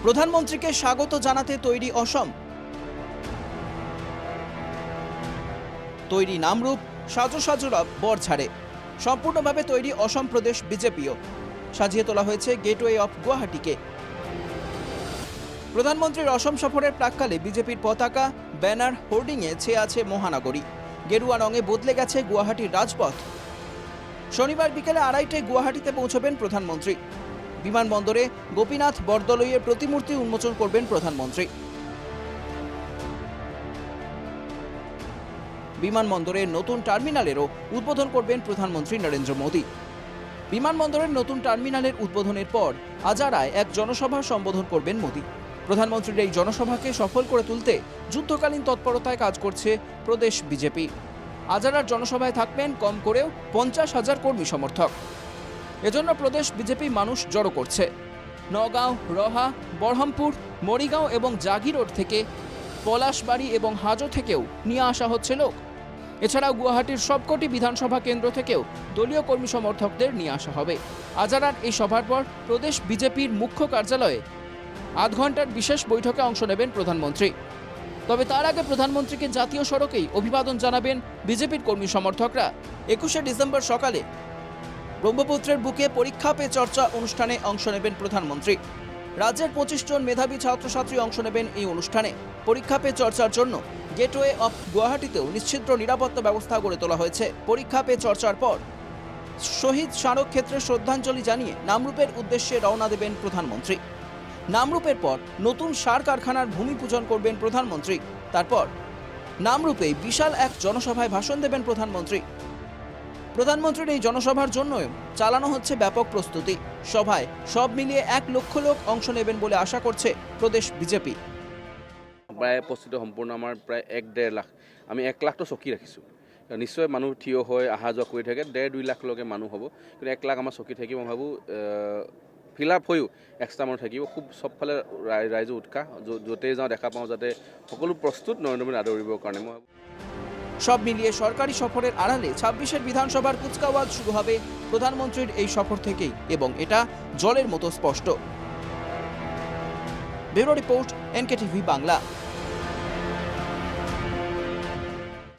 প্রধানমন্ত্রীকে স্বাগত জানাতে তৈরি অসম। তৈরি নামরূপ, সাজো বর ছাড়ে। সম্পূর্ণভাবে তৈরি অসম প্রদেশ বিজেপিও। সাজিয়ে তোলা হয়েছে গেটওয়ে অফ গুয়াহাটিকে। প্রধানমন্ত্রীর অসম সফরের প্রাক্কালে বিজেপির পতাকা, ব্যানার, হোর্ডিংয়ে ছেয়ে আছে মহানগরী। গেরুয়া রঙে বদলে গেছে গুয়াহাটির রাজপথ। শনিবার বিকেলে 2:30টায় গুয়াহাটিতে পৌঁছবেন প্রধানমন্ত্রী। বিমানবন্দরে গোপীনাথ বরদলৈয়ের প্রতিমূর্তি উন্মোচন করবেন প্রধানমন্ত্রী। বিমানবন্দরের নতুন টার্মিনালেরও উদ্বোধন করবেন প্রধানমন্ত্রী নরেন্দ্র মোদী। বিমানবন্দরের নতুন টার্মিনালের উদ্বোধনের পর আজারায় এক জনসভা সম্বোধন করবেন মোদী। প্রধানমন্ত্রীর এই জনসভাকে সফল করে তুলতে যুদ্ধকালীন তৎপরতায় কাজ করছে প্রদেশ বিজেপি। আজারার জনসভায় থাকবেন কম করেও 50,000 কর্মী সমর্থক। এজন্য প্রদেশ বিজেপি মানুষ জড়ো করছে। নগাঁও, রহা, বরহমপুর, মরিগাঁও এবং জাগিরোড থেকে, পলাশবাড়ি এবং হাজো থেকেও নিয়ে আসা হচ্ছে লোক। এছাড়াও গুয়াহাটির সবকটি বিধানসভা কেন্দ্র থেকেও দলীয় কর্মী সমর্থকদের নিয়ে আসা হবে। আজারার এই সভার পর প্রদেশ বিজেপির মুখ্য কার্যালয়ে আধ ঘন্টার বিশেষ বৈঠকে অংশ নেবেন প্রধানমন্ত্রী। তবে তার আগে প্রধানমন্ত্রীকে জাতীয় সড়কেই অভিবাদন জানাবেন বিজেপির কর্মী সমর্থকরা। 21শে ডিসেম্বর সকালে ব্রহ্মপুত্রের বুকে পরীক্ষা পে চর্চা অনুষ্ঠানে অংশ নেবেন প্রধানমন্ত্রী। রাজ্যের 25 জন মেধাবী ছাত্রছাত্রী অংশ নেবেন এই অনুষ্ঠানে। পরীক্ষা পে চর্চার জন্য গেটওয়ে অফ গুয়াহাটিতেও নিশ্চিদ্র নিরাপত্তা ব্যবস্থা গড়ে তোলা হয়েছে। পরীক্ষা পে চর্চার পর শহীদ স্মারক ক্ষেত্রে শ্রদ্ধাঞ্জলি জানিয়ে নামরূপের উদ্দেশ্যে রওনা দেবেন প্রধানমন্ত্রী। নামরূপের পর নতুন সার কারখানার ভূমি পূজন করবেন প্রধানমন্ত্রী। তারপর নামরূপে বিশাল এক জনসভায় ভাষণ দেবেন প্রধানমন্ত্রী। প্রধানমন্ত্রীর এই জনসভার জন্য চালানো হচ্ছে ব্যাপক প্রস্তুতি। সভায় সব মিলিয়ে 1 লক্ষ লোক অংশ নেবেন বলে আশা করছে প্রদেশ বিজেপি। প্ৰায় প্ৰস্তুতি সম্পূৰ্ণ আমাৰ প্ৰায় 1-1.5 লাখ। আমি 1 লাখটো চকী ৰাখিছোঁ। নিশ্চয় মানুহ থিয় হৈ অহা যোৱা কৰি থাকে, 1.5-2 লাখলৈকে মানুহ হ'ব। কিন্তু 1 লাখ আমাৰ চকী থাকিব। মই ভাবোঁ ফিল আপ হৈও এক্সট্ৰা মানুহ থাকিব। খুব চবফালে ৰাইজৰ উৎসাহ, য'তেই যাওঁ দেখা পাওঁ যাতে সকলো প্ৰস্তুত নৰেন্দ্ৰ মোদী আদৰিবৰ কাৰণে। মই ভাবোঁ সব মিলিয়ে সরকারি সফরের আড়ালে 26এর বিধানসভার কুচকাওয়াজ শুরু হবে প্রধানমন্ত্রীর এই সফর থেকেই, এবং এটা জলের মতো স্পষ্ট। Bureau report, NKTV Bangla.